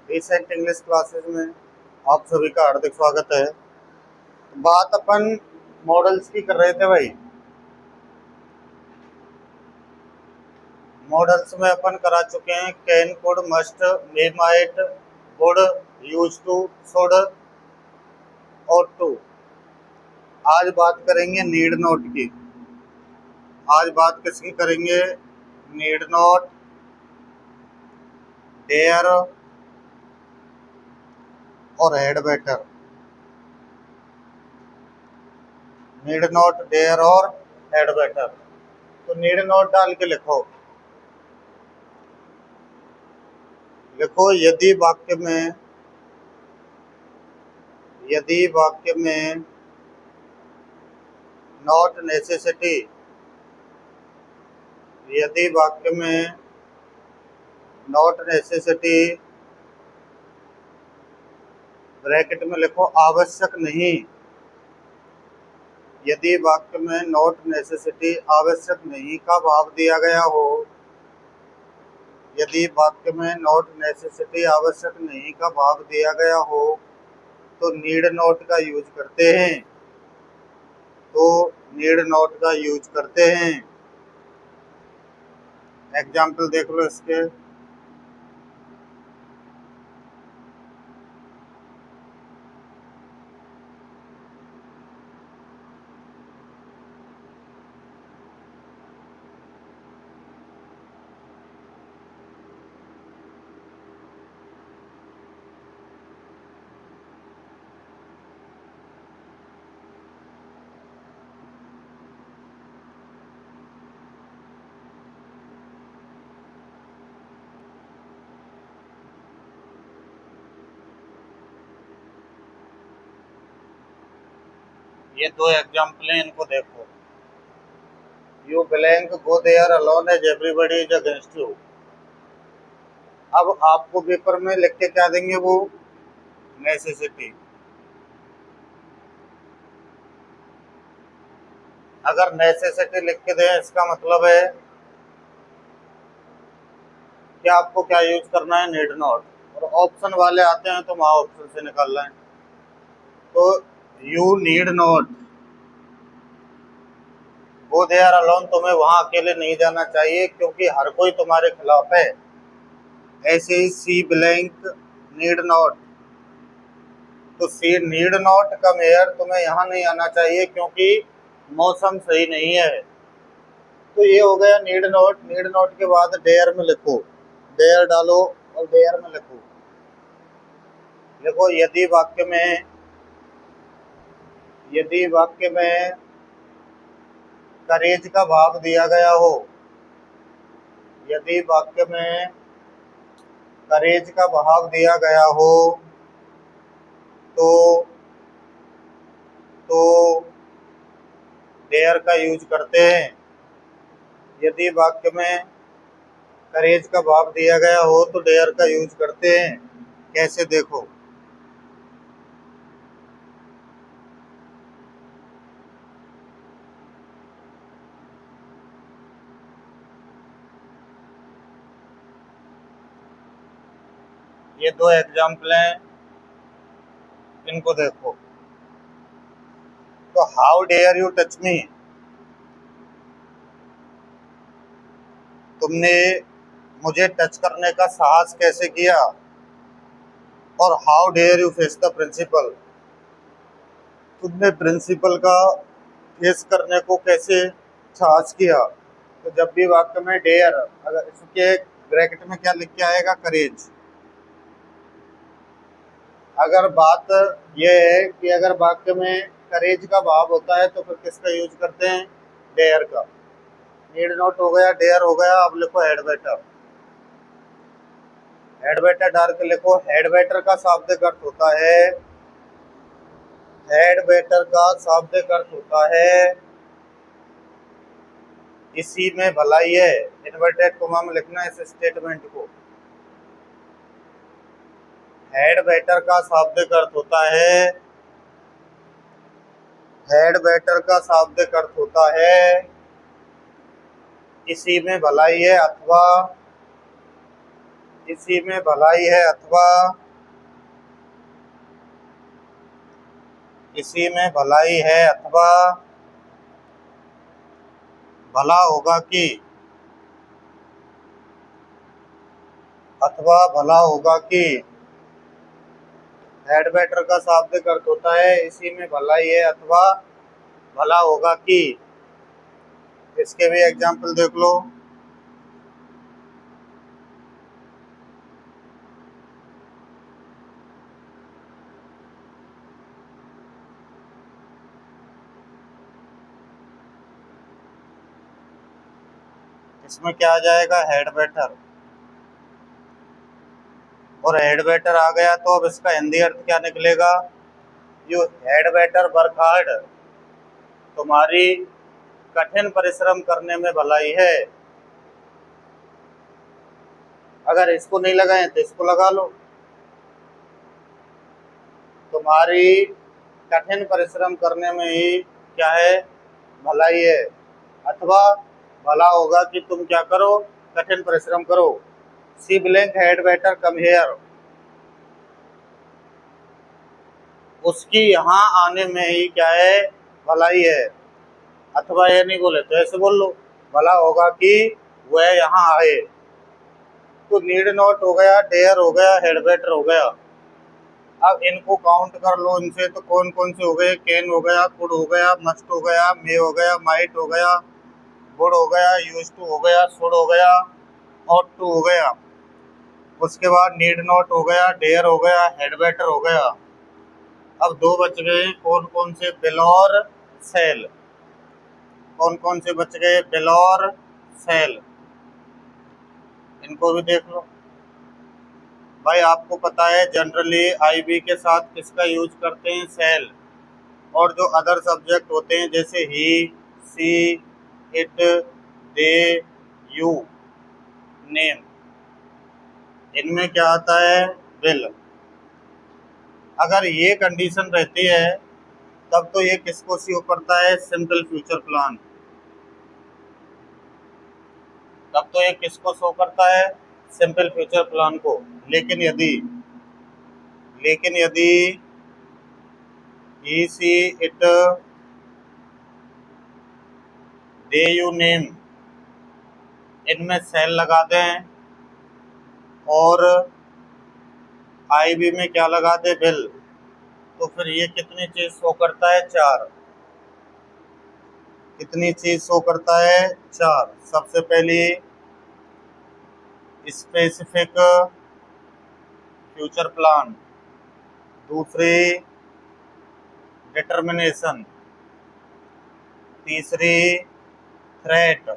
Recent English classes में आप सभी का हार्दिक स्वागत है। बात अपन मॉडल्स की कर रहे थे भाई। मॉडल्स में अपन करा चुके हैं can, could, must, may, might, would, use to, should, ought to. आज बात करेंगे नीड नोट की। आज बात किसकी करेंगे? नीड नोट, डेयर और had better. Need not, dare और हेड बेटर। तो नीड नोट डाल के लिखो। लिखो यदि वाक्य में नॉट नेसेसिटी, यदि वाक्य में नॉट नेसेसिटी ब्रैकेट में लिखो आवश्यक नहीं। यदि वाक्य में नॉट नेसेसिटी आवश्यक नहीं का भाव दिया गया हो, यदि वाक्य में नॉट नेसेसिटी आवश्यक नहीं का भाव दिया गया हो तो नीड नॉट का यूज करते हैं। एग्जाम्पल देख लो इसके। ये दो एग्जाम्पल हैं, इनको देखो। You blank go there alone as everybody is against you. अब आपको पेपर में लिख के क्या देंगे वो? नेसेसिटी। अगर नेसेसिटी लिख के दें इसका मतलब है कि आपको क्या यूज करना है? Need not. और ऑप्शन वाले आते हैं तो वहां ऑप्शन से निकालना है। तो you need not go there alone, तुम्हें वहां अकेले नहीं जाना चाहिए क्योंकि हर कोई तुम्हारे खिलाफ है। ऐसे ही सी ब्लैंक नीड नॉट, तो सी नीड नॉट कम हेयर, तुम्हें यहाँ नहीं आना चाहिए क्योंकि मौसम सही नहीं है। तो ये हो गया नीड नॉट। नीड नॉट के बाद डेयर में लिखो, डेयर डालो और डेयर में लिखो। देखो यदि वाक्य में करेज का भाव दिया गया हो, यदि वाक्य में करेज का भाव दिया गया हो तो डेयर का यूज करते हैं। यदि वाक्य में करेज का भाव दिया गया हो तो डेयर का यूज करते हैं। कैसे? देखो, ये दो एग्जाम्पल हैं, इनको देखो। तो how dare you touch me, तुमने मुझे टच करने का साहस कैसे किया। और how dare you face the principal, तुमने प्रिंसिपल का फेस करने को कैसे साहस किया। तो जब भी वाक्य में डेयर, अगर इसके ब्रैकेट में क्या लिख के आएगा? करेज। अगर बात यह है कि अगर वाक्य में करेज का भाव होता है तो फिर किसका यूज करते हैं? डेयर का। नीड नॉट हो गया, डेयर हो गया। अब लिखो हेड बेटर। हेड बेटर डाल के लिखो। हेड बेटर का शाब्दिक अर्थ होता है, हेड बेटर का शाब्दिक अर्थ होता है इसी में भलाई है। इन्वर्टेड कोमा में लिखना इस स्टेटमेंट को। हेड बेटर का शाब्दिक अर्थ होता है, हेड बेटर का शाब्दिक अर्थ होता है इसी में भलाई है, अथवा इसी में भलाई है अथवा इसी में भलाई है अथवा भला होगा कि हेड बेटर का शाब्दिक अर्थ होता है इसी में भलाई है अथवा भला होगा कि। इसके भी एग्जाम्पल देख लो। इसमें क्या आ जाएगा, हेड बेटर, और हेड बेटर आ गया तो अब इसका हिंदी अर्थ क्या निकलेगा, you head better work hard, तुम्हारी कठिन परिश्रम करने में भलाई है। अगर इसको नहीं लगाए तो इसको लगा लो, तुम्हारी कठिन परिश्रम करने में ही क्या है, भलाई है, अथवा भला होगा कि तुम क्या करो, कठिन परिश्रम करो। She blank had better come here, उसकी यहाँ आने में ही क्या है, भलाई है। अथवा ये नहीं बोले तो ऐसे बोल लो, भला होगा कि वह यहाँ आए। तो नीड नॉट हो गया, डेयर हो गया, हेड बेटर हो गया। अब इनको काउंट कर लो, इनसे तो कौन कौन से हो गए, कैन हो गया, कुड हो गया, मस्ट हो गया, मे हो गया, माइट हो गया, वुड हो गया, यूज टू हो गया, शुड हो गया, ऑट टू हो गया। उसके बाद नीड नॉट हो गया, डेयर हो गया, हेड बेटर हो गया। अब दो बच गए, कौन कौन से, बिल और सेल। कौन कौन से बच गए, बिल और सेल, इनको भी देख लो। भाई आपको पता है जनरली आईबी के साथ किसका यूज करते हैं, सेल, और जो अदर सब्जेक्ट होते हैं जैसे ही, सी, इट, दे, यू, नेम, इनमें क्या आता है, विल। अगर ये कंडीशन रहती है तब तो ये किसको शो करता है, सिंपल फ्यूचर प्लान। तब तो ये किसको शो करता है, सिंपल फ्यूचर प्लान को। लेकिन यदि ही, सी, इट, दे, यू, नेम, इनमें सेल लगा दें और आईबी में क्या लगा दे, बिल, तो फिर ये कितनी चीज शो करता है, चार। कितनी चीज शो करता है, चार। सबसे पहली स्पेसिफिक फ्यूचर प्लान, दूसरी डिटर्मिनेशन, तीसरी थ्रेट,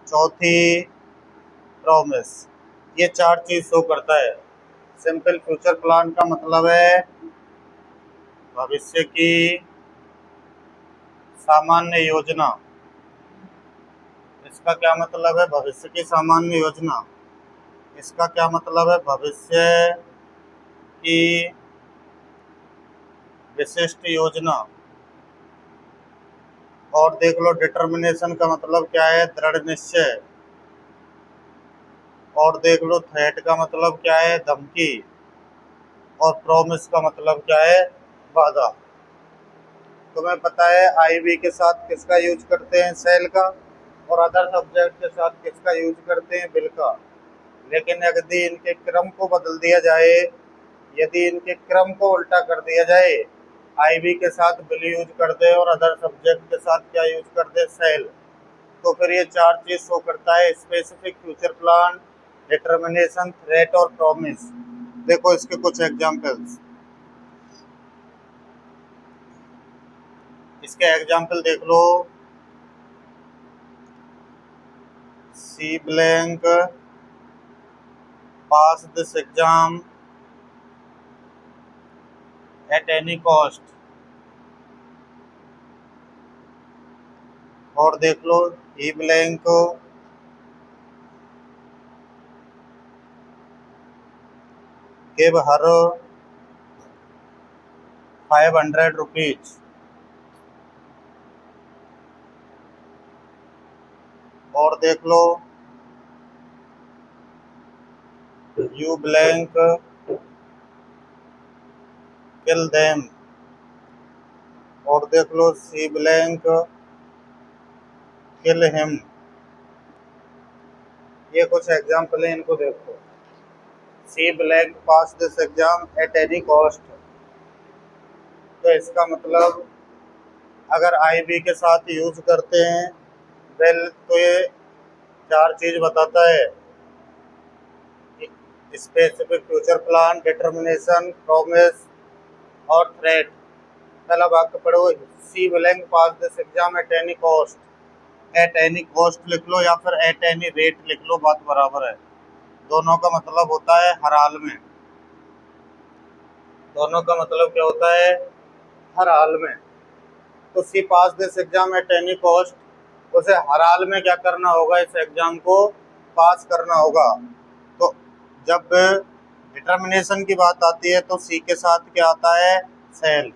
चौथी प्रॉमिस। ये चार चीज शो करता है। सिंपल फ्यूचर प्लान का मतलब है भविष्य की सामान्य योजना। इसका क्या मतलब है, भविष्य की सामान्य योजना। इसका क्या मतलब है, भविष्य की विशिष्ट योजना। और देख लो डिटर्मिनेशन का मतलब क्या है, दृढ़ निश्चय। और देख लो थ्रेट का मतलब क्या है, धमकी। और प्रॉमिस का मतलब क्या है, वादा। तुम्हें पता है आईबी के साथ किसका यूज करते हैं, सेल का, और अदर सब्जेक्ट के साथ किसका यूज करते हैं, बिल का। लेकिन यदि इनके क्रम को बदल दिया जाए, यदि इनके क्रम को उल्टा कर दिया जाए, आईबी के साथ बिल यूज कर दे और अदर सब्जेक्ट के साथ क्या यूज कर दे, सेल, तो फिर ये चार चीज शो करता है, specific future plan, determination, threat और प्रॉमिस। देखो इसके कुछ एग्जांपल्स, इसके एग्जांपल देख लो। She blank pass this exam at any cost. और देख लो, he blank give her 500 rupees. और देख लो, यू ब्लैंक किल देम, और देख लो सी ब्लैंक किल हिम। ये कुछ एग्जाम्पल है, इनको देखो। She blank pass this exam at any cost, तो इसका मतलब अगर आई बी के साथ यूज करते हैं वेल, तो ये चार चीज बताता है: specific future plan, determination, promise और थ्रेट। पहला वाक्य पढ़ो, she blank pass this exam at any cost. At any cost लिख लो या फिर एट एनी रेट लिख लो, बात बराबर है। दोनों का मतलब होता है हर हाल में। दोनों का मतलब क्या होता है? हर हाल में। तो she pass this exam at any cost, उसे हर हाल में क्या करना होगा? इस एग्जाम को पास करना होगा। तो जब डिटर्मिनेशन की बात आती है तो सी के साथ क्या आता है? सेल।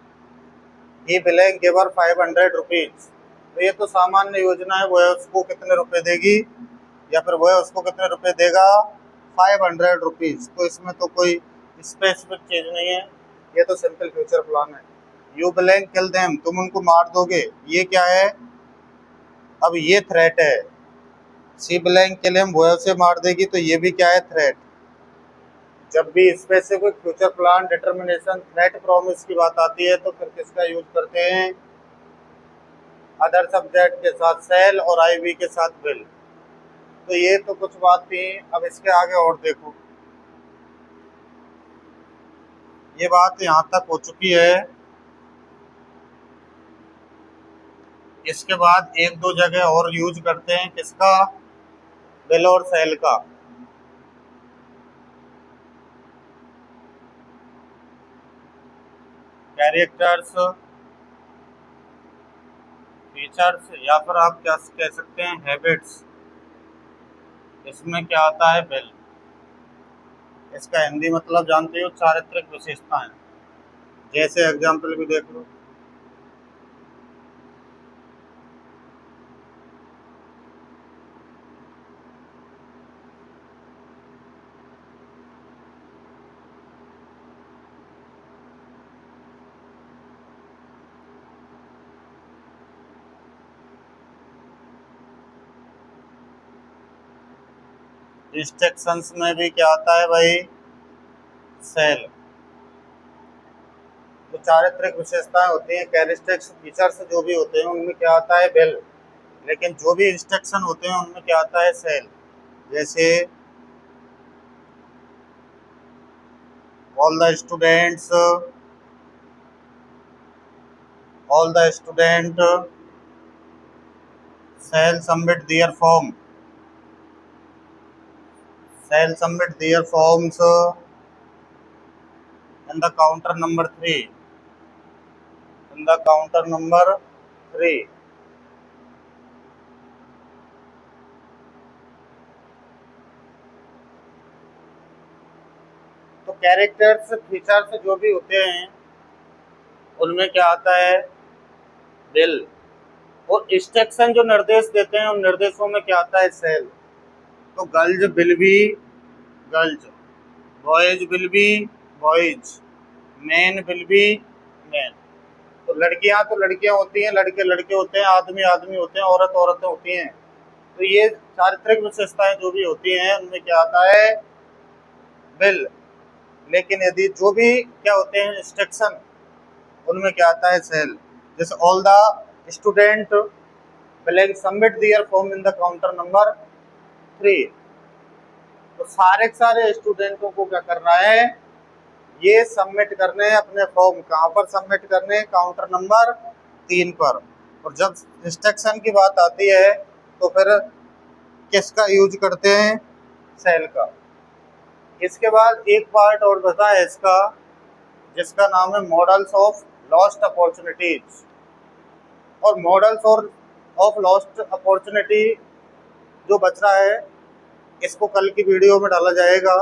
ही बिलिंग गिवर 500 रुपीज, तो ये तो सामान्य योजना है, वो है उसको कितने रुपए देगी या फिर वो है उसको कितने रुपए देगा? 500 रुपीज। तो इसमें तो कोई स्पेसिफिक चीज नहीं है, ये तो सिंपल फ्यूचर प्लान है। यू बिलिंग किल देम, तुम उनको मार दोगे, ये क्या है? अब ये थ्रेट है। सी बिलिंग किल हिम, वो उसे मार देगी, तो ये भी क्या है? थ्रेट। जब भी specific future plan, determination, threat, promise की बात आती है तो फिर किसका यूज करते हैं? अदर सब्जेक्ट के साथ सेल और आईवी के साथ विल। तो ये तो कुछ बात थी। अब इसके आगे और देखो, ये बात यहाँ तक हो चुकी है। इसके बाद एक दो जगह और यूज करते हैं, किसका? विल और सेल का। कैरेक्टर्स, फीचर्स, या फिर आप क्या कह सकते हैं हैबिट्स, इसमें क्या आता है? विल। इसका हिंदी मतलब जानते हो? चारित्रिक विशेषताएं। जैसे एग्जाम्पल भी देख लो। इंस्ट्रक्शंस में भी क्या आता है भाई? सेल। जो चारित्रिक विशेषताएं होती हैं, कैरेक्टरिस्टिक्स, फीचर्स जो भी होते हैं, उनमें क्या आता है? विल। लेकिन जो भी इंस्ट्रक्शन होते हैं उनमें क्या आता है? सेल। जैसे all the students, all the student shall submit their form, shall submit their forms in the counter number 3, in the counter number 3। तो कैरेक्टर्स, फीचर्स जो भी होते हैं उनमें क्या आता है? विल। और इंस्ट्रक्शन जो निर्देश देते हैं उन निर्देशों में क्या आता है? सेल। तो girls will be girls, boys will be boys, man will be man. तो लड़कियां तो लड़कियां होती हैं, लड़के लड़के होते हैं, आदमी आदमी होते हैं, औरत औरतें होती हैं। तो ये चारित्रिक विशेषताएं जो भी होती हैं उनमें क्या आता है? विल। लेकिन यदि जो भी क्या होते हैं इंस्ट्रक्शन, उनमें क्या आता है? सेल। जैसे all the student will submit there form in the counter number 3। तो सारे के सारे स्टूडेंटों को क्या करना है? ये सबमिट करने हैं अपने फॉर्म। कहाँ पर सबमिट करने हैं? काउंटर नंबर 3 पर। और जब इंस्ट्रक्शन की बात आती है तो फिर किसका यूज करते हैं? सेल का। इसके बाद एक पार्ट और बता है इसका, जिसका नाम है मॉडल्स ऑफ लॉस्ट अपॉर्चुनिटीज। और मॉडल्स और ऑफ लॉस्ट अपॉर्चुनिटी जो बच रहा है, इसको कल की वीडियो में डाला जाएगा।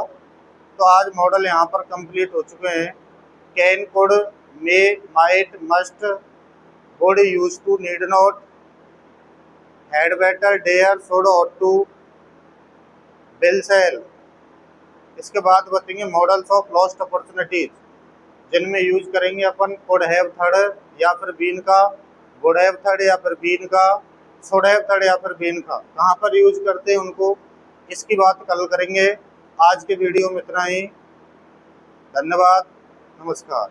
तो आज मॉडल यहाँ पर कंप्लीट हो चुके हैं। Can, could, may, might, must, would, use to, need not, had better, dare, should, ought to, will, shall. इसके बाद बताएंगे मॉडल्स ऑफ लॉस्ट अपॉर्चुनिटीज, जिनमें यूज करेंगे अपन कुड हैव थर्ड या फिर बीन का, वुड हैव थर्ड या फिर बीन का, शुड हैव थर्ड या फिर बीन का, कहाँ पर यूज करते हैं उनको, इसकी बात कल करेंगे। आज के वीडियो में इतना ही। धन्यवाद, नमस्कार।